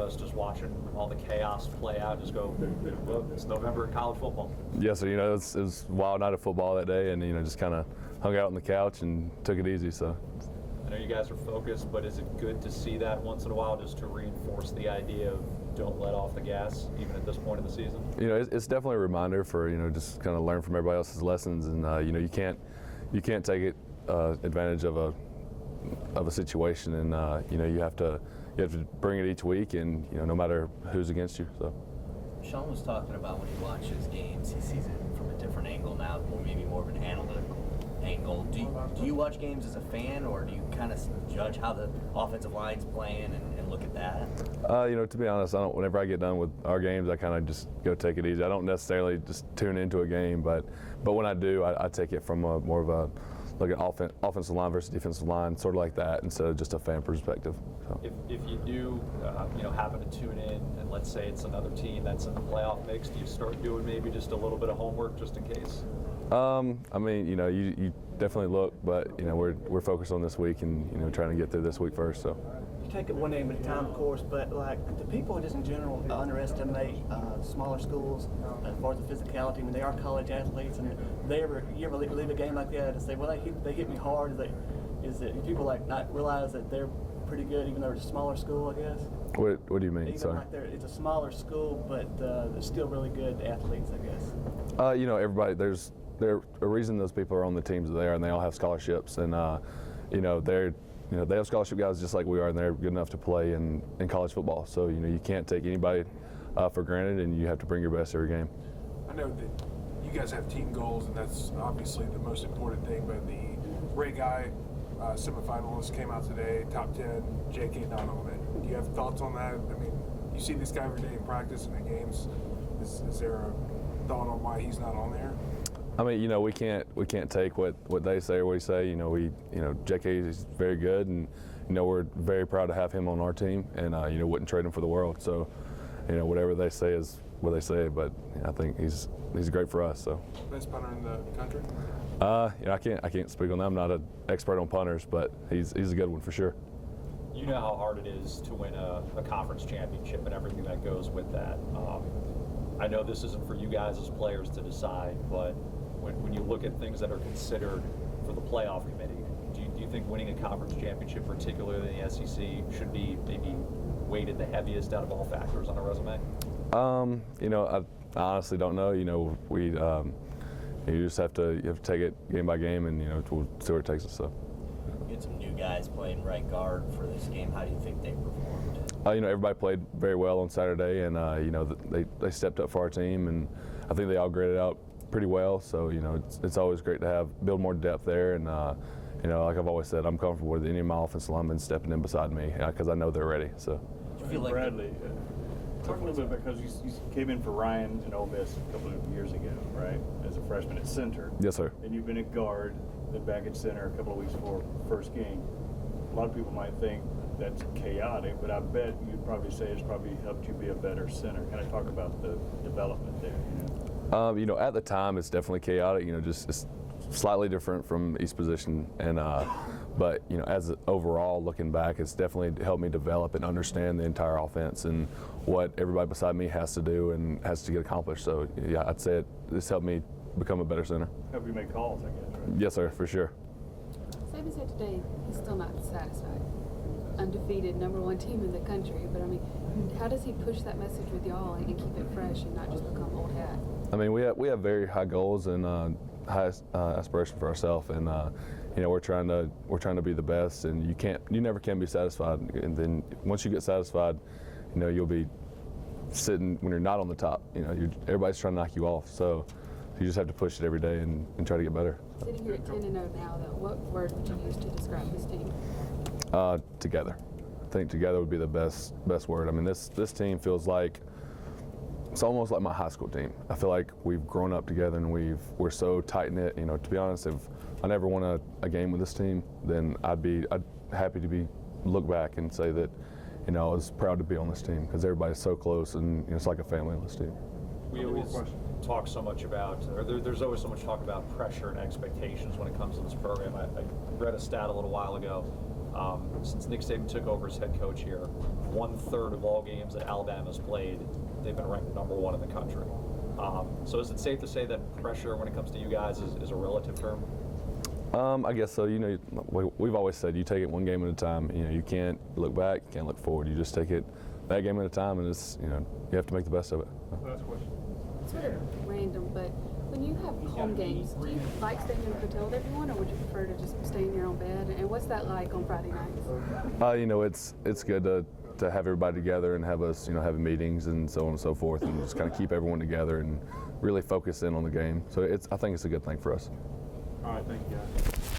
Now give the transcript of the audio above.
us just watching all the chaos play out, just go, look, it's November in college football. Yes, sir. It was a wild night of football that day, and just kind of hung out on the couch and took it easy. So. I know you guys are focused, but is it good to see that once in a while, just to reinforce the idea of don't let off the gas, even at this point in the season? It's definitely a reminder for just kind of learn from everybody else's lessons, and you can't take it advantage of a situation, and you have to bring it each week, and no matter who's against you. So. Sean was talking about when he watches games, he sees it from a different angle now, or maybe more of an analytical angle. Do you watch games as a fan, or do you kind of judge how the offensive line's playing and look at that? To be honest, whenever I get done with our games, I kind of just go take it easy. I don't necessarily just tune into a game, but when I do, I take it from more of a look at offensive line versus defensive line, sort of like that, instead of just a fan perspective. So. If you do, happen to tune in, and let's say it's another team that's in the playoff mix, do you start doing maybe just a little bit of homework just in case? You definitely look, but we're focused on this week and trying to get through this week first. So. You take it one game at a time, of course, but like the people just in general underestimate smaller schools as far as the physicality. I mean, they are college athletes, and you ever leave a game like that and say, well, they hit me hard? Is it people like not realize that they're pretty good, even though it's a smaller school, I guess? What do you mean? Even Sorry. like it's a smaller school, but they're still really good athletes, I guess. Everybody, there's a reason those people are on the teams there, and they all have scholarships, and they have scholarship guys just like we are, and they're good enough to play in college football. So you can't take anybody for granted, and you have to bring your best every game. I know that you guys have team goals, and that's obviously the most important thing. But the Ray Guy semifinalists came out today, top 10, J.K. not on it. Do you have thoughts on that? I mean, you see this guy every day in practice and in games. Is there a thought on why he's not on there? I mean, we can't take what they say or we say. J.K. is very good, and we're very proud to have him on our team, and wouldn't trade him for the world. So, whatever they say is what they say. But I think he's great for us. So. Best punter in the country? I can't speak on that. I'm not an expert on punters, but he's a good one for sure. You know how hard it is to win a conference championship and everything that goes with that. I know this isn't for you guys as players to decide, but when you look at things that are considered for the playoff committee, do you think winning a conference championship, particularly in the SEC, should be maybe weighted the heaviest out of all factors on a resume? I honestly don't know. You just have to take it game by game, and we'll see where it takes us. So. You had some new guys playing right guard for this game. How do you think they performed? Everybody played very well on Saturday, and they stepped up for our team, and I think they all graded out pretty well. So it's always great to build more depth there, and like I've always said, I'm comfortable with any of my offensive linemen stepping in beside me because I know they're ready. So. Do you feel like Bradley, talk a little bit because you came in for Ryan in Ole Miss a couple of years ago, right? As a freshman at center. Yes, sir. And you've been at guard, then back at center a couple of weeks before first game. A lot of people might think that's chaotic, but I bet you'd probably say it's probably helped you be a better center. Kind of talk about the development there. At the time, it's definitely chaotic. Just it's slightly different from each position, and but as overall looking back, it's definitely helped me develop and understand the entire offense and what everybody beside me has to do and has to get accomplished. So yeah, I'd say it's helped me become a better center. Help you make calls, I guess, right? Yes, sir, for sure. Saban said today he's still not satisfied. Undefeated, #1 team in the country. But I mean, how does he push that message with y'all and keep it fresh and not just become old hat? I mean, we have very high goals and high aspiration for ourselves, and we're trying to be the best, and you never can be satisfied. And then once you get satisfied, you'll be sitting when you're not on the top. Everybody's trying to knock you off, so you just have to push it every day and try to get better. Sitting here at 10-0 now, though, what word would you use to describe this team? Together. I think together would be the best word. I mean, this team feels like it's almost like my high school team. I feel like we've grown up together and we're so tight knit. To be honest, if I never won a game with this team, then I'd happy to look back and say that I was proud to be on this team because everybody's so close and it's like a family on this team. We always talk so much about, or there's always so much talk about pressure and expectations when it comes to this program. I read a stat a little while ago. Since Nick Saban took over as head coach here, 1/3 of all games that Alabama's played, they've been ranked number 1 in the country. So is it safe to say that pressure when it comes to you guys is a relative term? I guess so. You know, we've always said you take it one game at a time. You know, you can't look back, you can't look forward. You just take it that game at a time, and it's, you know, you have to make the best of it. Last question. Sort of random, but when you have home games, do you like staying in a hotel with everyone, or would you prefer to just stay in your own bed? And what's that like on Friday nights? You know, it's good to have everybody together and have us, you know, having meetings and so on and so forth, and just kind of keep everyone together and really focus in on the game. So I think it's a good thing for us. All right, thank you, guys.